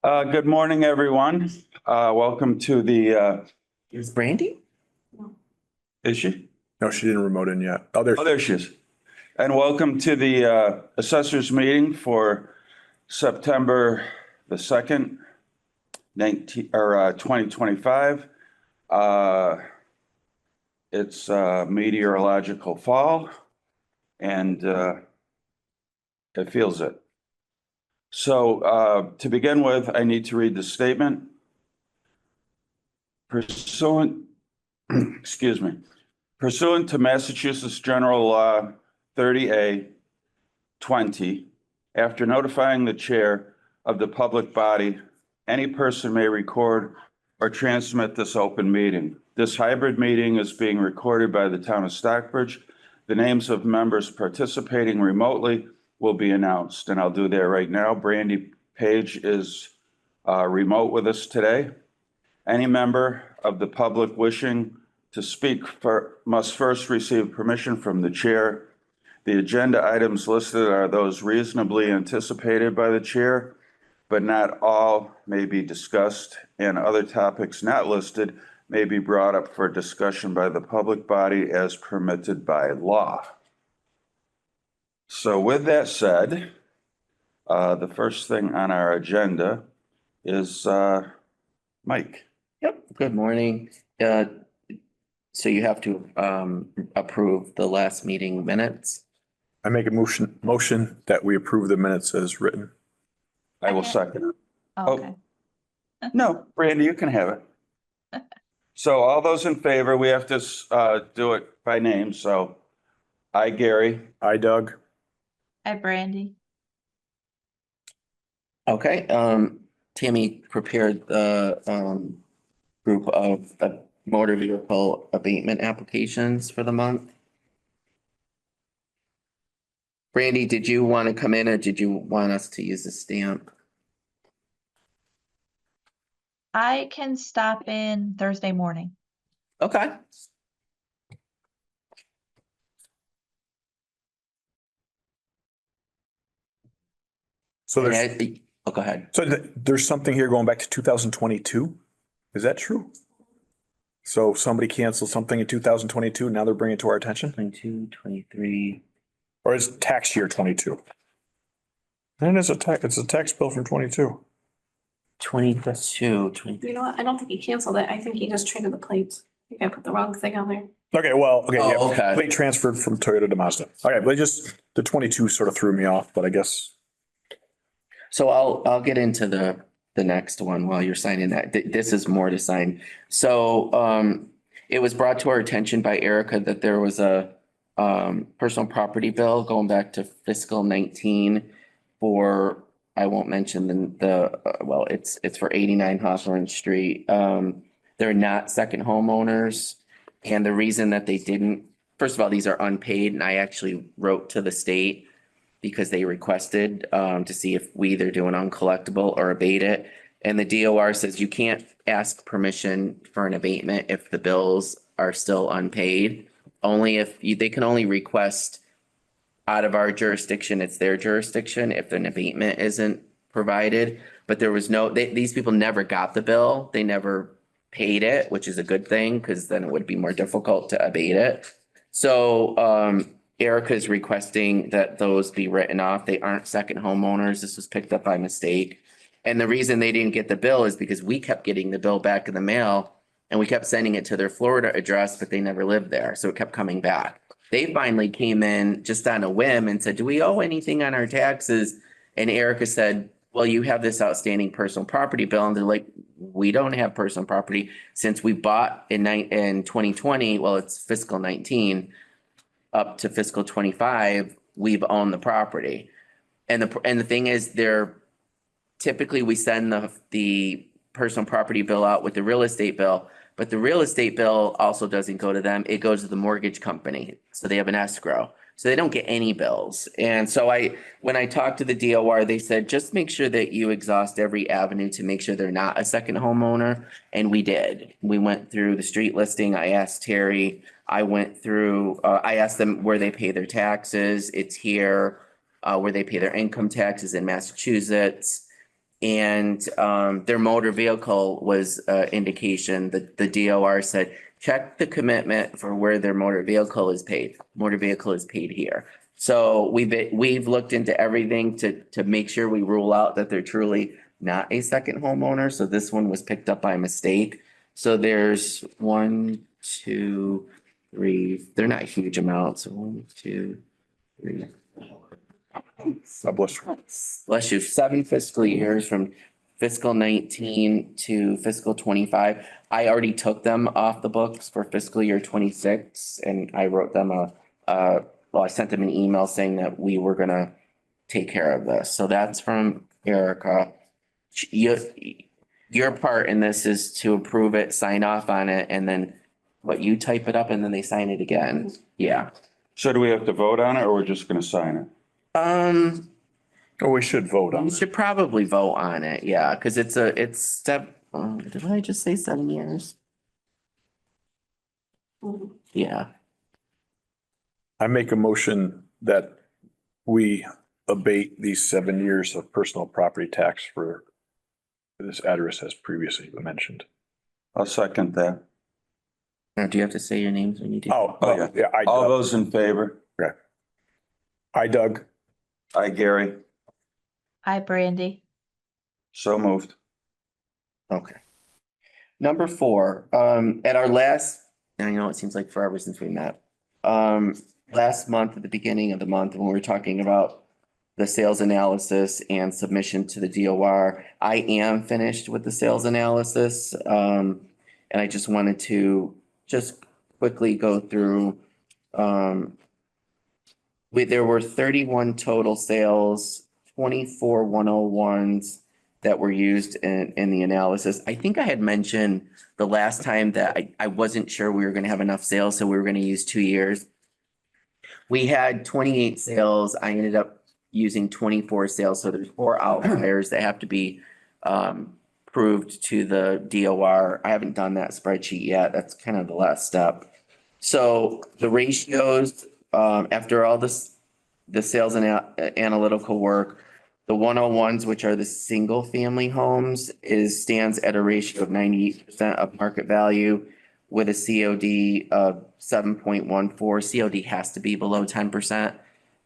Good morning, everyone. Welcome to the, Is Brandy? is she? No, she didn't remote in yet. Oh, there she is. And welcome to the Assessors meeting for September the 2nd, 2025. It's meteorological fall and it feels it. So to begin with, I need to read the statement. Excuse me. Pursuant to Massachusetts General Law 30A 20, after notifying the chair of the public body, any person may record or transmit this open meeting. This hybrid meeting is being recorded by the town of Stockbridge. The names of members participating remotely will be announced, and I'll do that right now. Brandy Page is remote with us today. Any member of the public wishing to speak must first receive permission from the chair. The agenda items listed are those reasonably anticipated by the chair, but not all may be discussed, and other topics not listed may be brought up for discussion by the public body as permitted by law. So with that said, the first thing on our agenda is Mike. Yep. Good morning. So you have to approve the last meeting minutes. I make a motion that we approve the minutes as written. I will second. Oh, okay. No, Brandy, you can have it. So all those in favor, we have to do it by name. So I, Gary. I, Doug. Hi, Brandy. Okay. Tammy prepared the group of motor vehicle abatement applications for the month. Brandy, did you want to come in or did you want us to use the stamp? I can stop in Thursday morning. Okay. So there's, go ahead. so there's something here going back to 2022. Is that true? So somebody canceled something in 2022. Now they're bringing it to our attention, 22, 23. or is tax year 22? And it's a tax bill from 22. 22, 23. You know what? I don't think he canceled it. I think he just traded the plates. I think I put the wrong thing on there. Okay, well, okay, Oh, yeah. okay. Plate transferred from Toyota to Mazda. Okay, but the 22 sort of threw me off, but I guess. So I'll get into the next one while you're signing that. This is more to sign. So it was brought to our attention by Erica that there was a personal property bill going back to fiscal 19 for, I won't mention well, it's for 89 Hawthorne Street. They're not second homeowners. And the reason that they didn't, first of all, these are unpaid, and I actually wrote to the state because they requested to see if we either do an uncollectible or abate it. And the DOR says you can't ask permission for an abatement if the bills are still unpaid. Only if they can only request out of our jurisdiction, it's their jurisdiction if an abatement isn't provided. But there was these people never got the bill. They never paid it, which is a good thing because then it would be more difficult to abate it. So Erica is requesting that those be written off. They aren't second homeowners. This was picked up by mistake. And the reason they didn't get the bill is because we kept getting the bill back in the mail and we kept sending it to their Florida address, but they never lived there. So it kept coming back. They finally came in just on a whim and said, do we owe anything on our taxes? And Erica said, well, you have this outstanding personal property bill. And they're like, we don't have personal property since we bought in 2020. Well, it's fiscal 19 up to fiscal 25. We've owned the property. And the thing is, typically we send the personal property bill out with the real estate bill, but the real estate bill also doesn't go to them. It goes to the mortgage company. So they have an escrow. So they don't get any bills. And so when I talked to the DOR, they said, just make sure that you exhaust every avenue to make sure they're not a second homeowner. And we did. We went through the street listing. I asked Terry, I asked them where they pay their taxes. It's here, where they pay their income taxes in Massachusetts. And their motor vehicle was indication that the DOR said, check the commitment for where their motor vehicle is paid. Motor vehicle is paid here. So we've looked into everything to make sure we rule out that they're truly not a second homeowner. So this one was picked up by mistake. So there's 1, 2, 3, they're not huge amounts. So 1, 2, 3. God bless you. Bless you, 7 fiscal years from fiscal 19 to fiscal 25. I already took them off the books for fiscal year 26, and I wrote them I sent them an email saying that we were gonna take care of this. So that's from Erica. Your part in this is to approve it, sign off on it, and then you type it up and then they sign it again. Yeah. So do we have to vote on it or we're just gonna sign it? Oh, we should vote on We it. should probably vote on it, yeah, because it's did I just say 7 years? Mhm. Yeah, I make a motion that we abate these 7 years of personal property tax for this address as previously mentioned. I'll second that. now do you have to say your names when you do? Oh, Oh, yeah. yeah, All those in favor? I, Doug. Aye, Gary. Hi, Brandy. So moved. Okay. Number 4, at our last, and I know it seems like forever since we met. Last month, at the beginning of the month, when we were talking about the sales analysis and submission to the DOR, I am finished with the sales analysis. And I just wanted to just quickly go through, there were 31 total sales, 24 101s that were used in the analysis. I think I had mentioned the last time that I wasn't sure we were gonna have enough sales, so we were gonna use 2 years. We had 28 sales. I ended up using 24 sales, so there's 4 outliers that have to be proved to the DOR. I haven't done that spreadsheet yet. That's kind of the last step. So the ratios, after all this, the sales and analytical work, the 101s, which are the single family homes, stands at a ratio of 98% of market value with a COD of 7.14. COD has to be below 10%.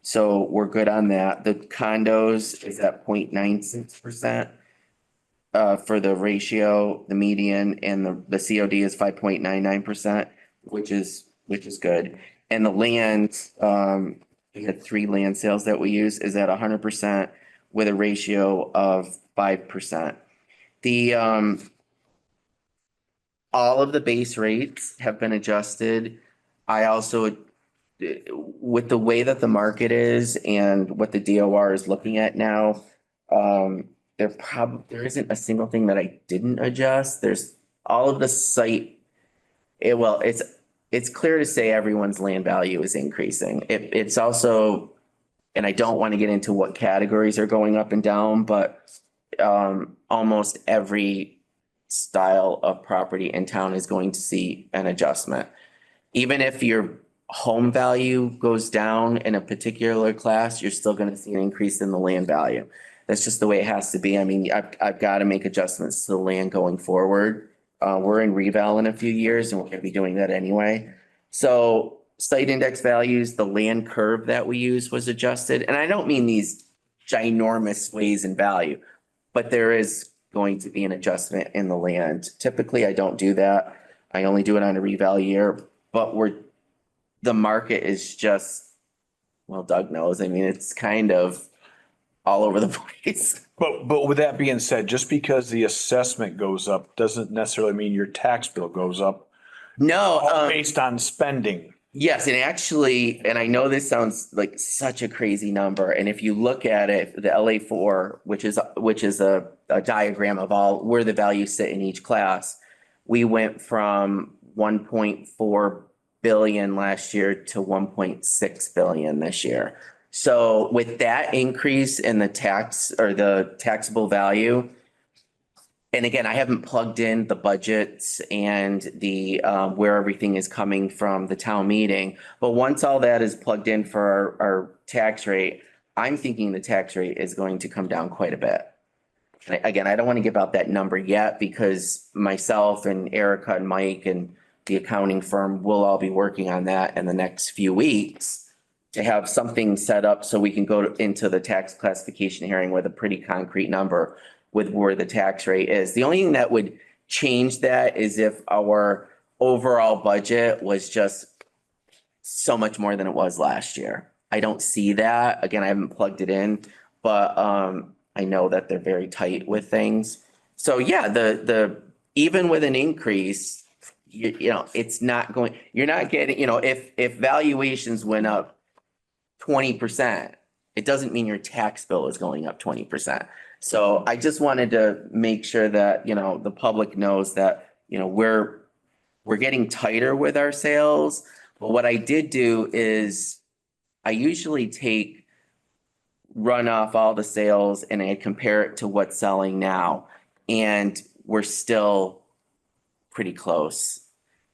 So we're good on that. The condos is at 0.96%. For the ratio, the median, and the COD is 5.99%, which is good. And the land, we had 3 land sales that we use, is at 100% with a ratio of 5%. The all of the base rates have been adjusted. I also, with the way that the market is and what the DOR is looking at now, there isn't a single thing that I didn't adjust. There's all of the site. It's clear to say everyone's land value is increasing. It's also, and I don't want to get into what categories are going up and down, but almost every style of property in town is going to see an adjustment. Even if your home value goes down in a particular class, you're still going to see an increase in the land value. That's just the way it has to be. I mean, I've got to make adjustments to the land going forward. We're in reval in a few years and we're going to be doing that anyway. So site index values, the land curve that we use was adjusted. And I don't mean these ginormous sways in value, but there is going to be an adjustment in the land. Typically, I don't do that. I only do it on a reval year, but the market is just, well, Doug knows. I mean, it's kind of all over the place. But with that being said, just because the assessment goes up doesn't necessarily mean your tax bill goes up No, based on spending. yes, and actually, and I know this sounds like such a crazy number, and if you look at it, the LA4, which is a diagram of all where the values sit in each class, we went from 1.4 billion last year to 1.6 billion this year. So with that increase in the tax or the taxable value, and again, I haven't plugged in the budgets and the where everything is coming from the town meeting. But once all that is plugged in for our tax rate, I'm thinking the tax rate is going to come down quite a bit. Again, I don't want to give out that number yet because myself and Erica and Mike and the accounting firm will all be working on that in the next few weeks to have something set up so we can go into the tax classification hearing with a pretty concrete number with where the tax rate is. The only thing that would change that is if our overall budget was just so much more than it was last year. I don't see that. Again, I haven't plugged it in, but I know that they're very tight with things. So yeah, the even with an increase, you know, it's not going, you're not getting, you know, if valuations went up 20%, it doesn't mean your tax bill is going up 20%. So I just wanted to make sure that, you know, the public knows that, you know, we're getting tighter with our sales. But what I did do is I usually run off all the sales and I compare it to what's selling now. And we're still pretty close.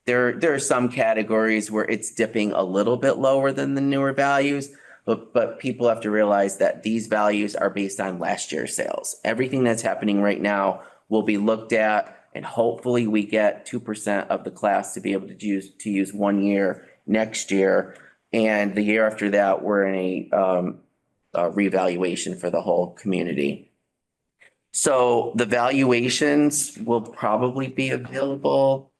There are some categories where it's dipping a little bit lower than the newer values, but people have to realize that these values are based on last year's sales. Everything that's happening right now will be looked at, and hopefully we get 2% of the class to be able to use 1 year next year. And the year after that, we're in a revaluation for the whole community. So the valuations will probably be available,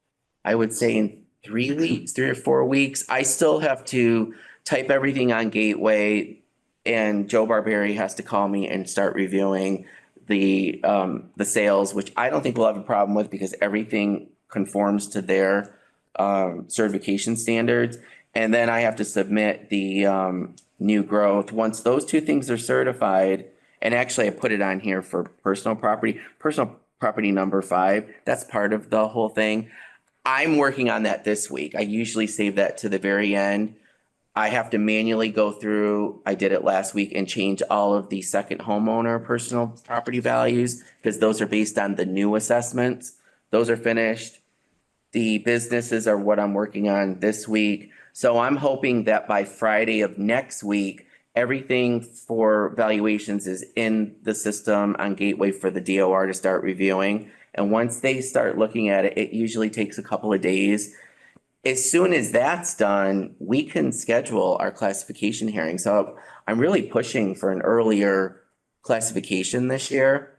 I would say, in 3 weeks, 3 or 4 weeks. I still have to type everything on Gateway, and Joe Barberi has to call me and start reviewing the sales, which I don't think we'll have a problem with because everything conforms to their certification standards. And then I have to submit the new growth. Once those two things are certified, and actually I put it on here for personal property number 5, that's part of the whole thing. I'm working on that this week. I usually save that to the very end. I have to manually go through, I did it last week, and change all of the second homeowner personal property values because those are based on the new assessments. Those are finished. The businesses are what I'm working on this week. So I'm hoping that by Friday of next week, everything for valuations is in the system on Gateway for the DOR to start reviewing. And once they start looking at it, it usually takes a couple of days. As soon as that's done, we can schedule our classification hearing. So I'm really pushing for an earlier classification this year.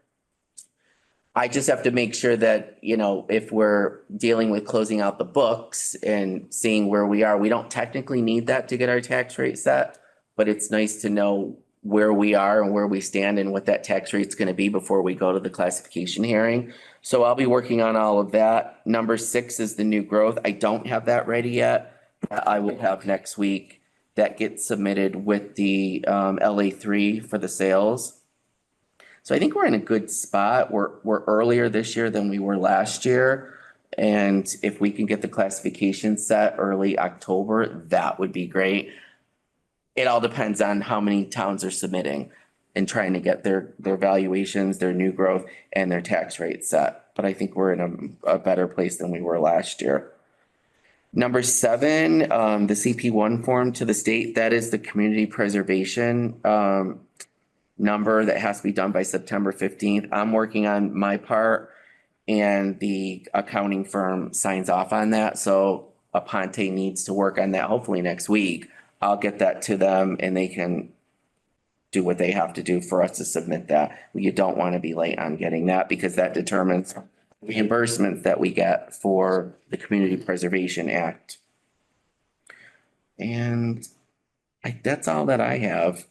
I just have to make sure that, you know, if we're dealing with closing out the books and seeing where we are, we don't technically need that to get our tax rate set, but it's nice to know where we are and where we stand and what that tax rate's going to be before we go to the classification hearing. So I'll be working on all of that. Number 6 is the new growth. I don't have that ready yet. I will have next week. That gets submitted with the LA3 for the sales. So I think we're in a good spot. We're earlier this year than we were last year. And if we can get the classification set early October, that would be great. It all depends on how many towns are submitting and trying to get their valuations, their new growth, and their tax rate set. But I think we're in a better place than we were last year. Number 7, the CP1 form to the state, that is the community preservation number that has to be done by September 15th. I'm working on my part and the accounting firm signs off on that. So Aponte needs to work on that hopefully next week. I'll get that to them and they can do what they have to do for us to submit that. You don't want to be late on getting that because that determines reimbursements that we get for the Community Preservation Act. And that's all that I have.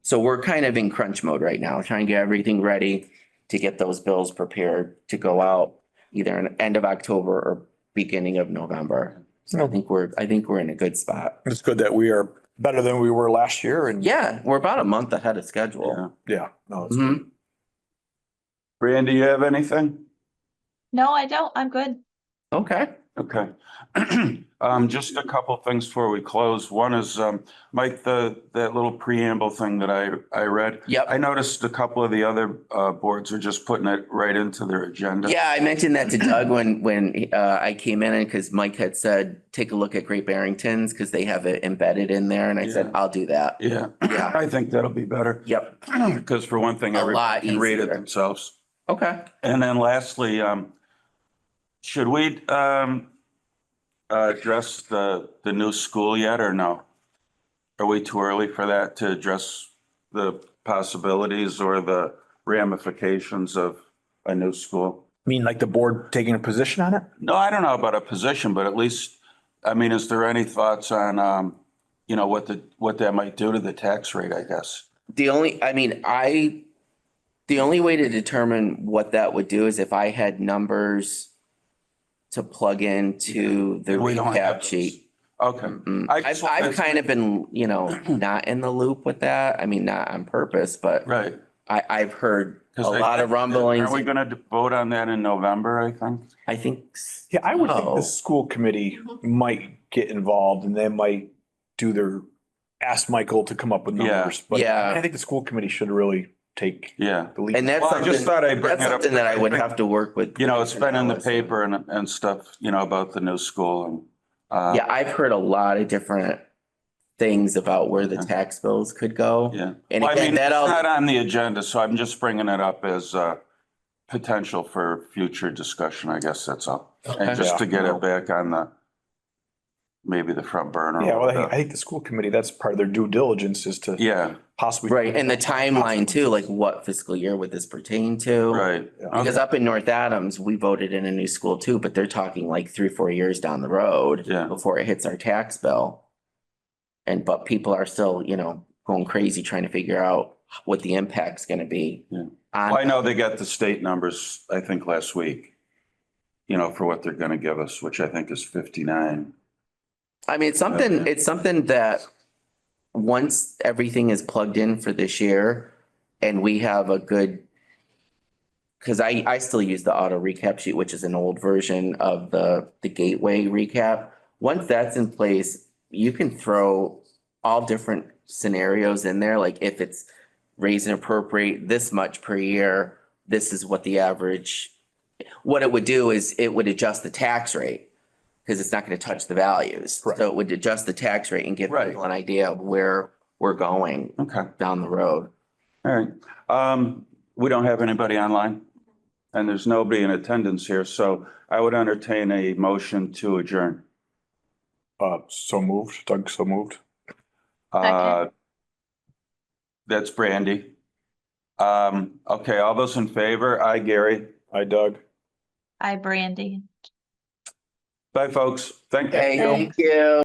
So we're kind of in crunch mode right now, trying to get everything ready to get those bills prepared to go out either in end of October or beginning of November. So I think we're in a good spot. It's good that we are better than we were last year and Yeah, we're about a month ahead of schedule. yeah, no, it's Mhm. Brandy, you have anything? No, I don't. I'm good. Okay, Okay. Just a couple things before we close. One is, Mike, that little preamble thing that I read. Yep. I noticed a couple of the other boards are just putting it right into their agenda. Yeah, I mentioned that to Doug when I came in, because Mike had said, take a look at Great Barrington's because they have it embedded in there, and I said, Yeah. I'll do that. Yeah, Yeah. I think that'll be better. Yep. Because for one thing, A everybody lot can read it easier. themselves. Okay. And then lastly, should we address the new school yet or no? Are we too early for that to address the possibilities or the ramifications of a new school? Mean like the board taking a position on it? No, I don't know about a position, but at least, I mean, is there any thoughts on, you know, what that might do to the tax rate, I guess? The only way to determine what that would do is if I had numbers to plug into the We don't have recap those. sheet. Okay. I've kind of been, not in the loop with that. I mean, not on purpose, but Right. I've heard a 'Cause lot of rumblings. Are we gonna vote on that in November, I think? I think. Yeah, I would think so. the school committee might get involved and they might ask Michael to come up with Yeah. numbers. But Yeah. I think the school committee should really take Yeah. the lead. And that's Well, I just something, thought I'd bring that's it up. something that I would have to work with. You know, it's been in the Alice. paper and stuff, you know, about the new school and. Yeah, I've heard a lot of different things about where the tax bills could go. Yeah. And Well, I again, mean, it's that all, not on the agenda, so I'm just bringing it up as potential for future discussion, I guess that's all. And Okay. just to get it back on maybe the front burner. Yeah, well, I think the school committee, that's part of their due diligence is to Yeah, possibly. right, and the timeline too, like what fiscal year would this pertain to? right. Because up in North Adams, we voted in a new school too, but they're talking like 3-4 years down the road. Yeah. Before it hits our tax bill. But people are still, going crazy trying to figure out what the impact's gonna be. Yeah. on- Well, I know they got the state numbers, I think, last week, you know, for what they're gonna give us, which I think is 59. I mean, it's something that once everything is plugged in for this year and we have a good, because I still use the auto recap sheet, which is an old version of the gateway recap. Once that's in place, you can throw all different scenarios in there, like if it's raise and appropriate this much per year, this is what the average, what it would do is it would adjust the tax rate. Because it's not going to touch the values. Correct. So it would adjust the tax rate and give Right. people an idea of where we're going Okay, down the road. all right. We don't have anybody online and there's nobody in attendance here, so I would entertain a motion to adjourn. So moved, Doug, so moved. That's Brandy. Okay, all those in favor? Aye, Gary. Hi, Doug. Hi, Brandy. Bye, folks. Thank you. Thank you.